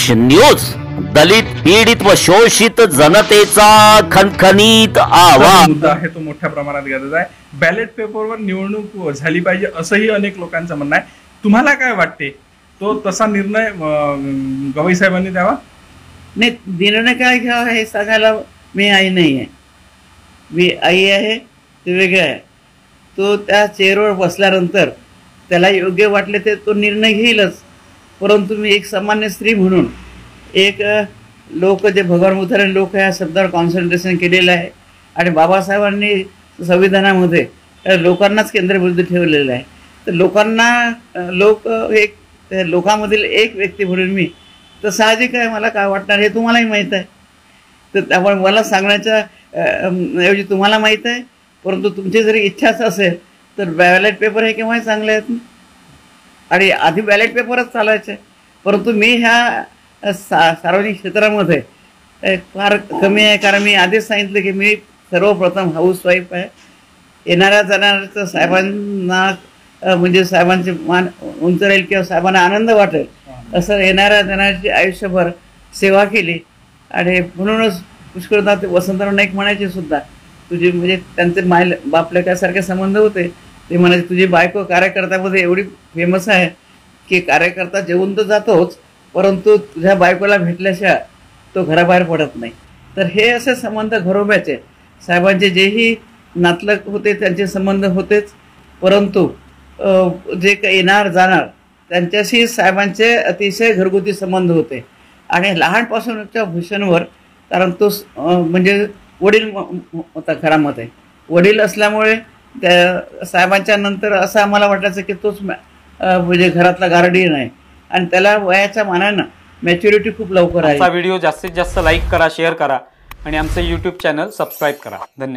News, दलित पीडित व शोषित जनतेचा खणखणीत आवाज. मुद्दा आहे तो मोठ्या प्रमाणात गरज आहे. बॅलेट पेपरवर निवडणूक झाली पाहिजे असंही अनेक लोकांचं म्हणणं आहे. तुम्हाला काय वाटते, तो तसा निर्णय गवई साहेबांनी द्यावा? नाही, निर्णय काय घ्यावा हे सांगायला मी आई नाही आहे. मी आई आहे ते वेगळं आहे. तो त्या चेअरवर बसल्यानंतर त्याला योग्य वाटले ते तो निर्णय घेईलच. परंतु मी एक सामान्य स्त्री म्हणून, एक लोक जे भगवान बुद्धांनी लोक या शब्दावर कॉन्सन्ट्रेशन केलेलं आहे आणि बाबासाहेबांनी संविधानामध्ये लोकांनाच केंद्रबिंदू ठेवलेलं आहे. तर लोकांना एक लोकांमधील एक व्यक्ती म्हणून मी, तर साहजिक आहे मला काय वाटणार हे तुम्हालाही माहीत आहे. तर त्यामुळे मला सांगण्याच्या ऐवजी तुम्हाला माहीत आहे. परंतु तुमची जरी इच्छाच असेल तर बॅलेट पेपर हे केव्हाही चांगले आहेत ना, आणि आधी बॅलेट पेपरच चालायचे. परंतु मी ह्या सार्वजनिक क्षेत्रामध्ये फार कमी आहे, कारण मी आधीच सांगितलं की मी सर्वप्रथम हाऊसवाईफ आहे. येणाऱ्या जाणाऱ्याचं साहेबांना म्हणजे साहेबांचे मान उंच राहील किंवा साहेबांना आनंद वाटेल असं येणाऱ्या जाणाऱ्याची आयुष्यभर सेवा केली. आणि म्हणूनच पुष्कळदा ते वसंतराव नाईक म्हणायचे सुद्धा, तुझी म्हणजे त्यांचे बापलेकासारखे संबंध होते. ते म्हणायचे तुझी बायको कार्यकर्त्यामध्ये एवढी फेमस आहे की कार्यकर्ता जेवून तर जातोच, परंतु तुझ्या बायकोला भेटल्याशिवाय तो घराबाहेर पडत नाही. तर हे असे संबंध घरोब्याचे साहेबांचे जेही नातलग होते त्यांचे संबंध होतेच. परंतु जे काही येणार जाणार त्यांच्याशी साहेबांचे अतिशय घरगुती संबंध होते. आणि लहानपासूनच्या भूषणवर, कारण तो म्हणजे वडील होता घरामध्ये, वडील असल्यामुळे त्या साहेबांच्या नंतर असं आम्हाला वाटायचं की तोच म्हणजे घरातला गार्डियन आहे. आणि त्याला वयाच्या मानानं मॅच्युरिटी खूप लवकर आहे. व्हिडिओ जास्तीत जास्त लाईक करा, शेअर करा आणि आमचे YouTube चॅनल सबस्क्राईब करा. धन्यवाद.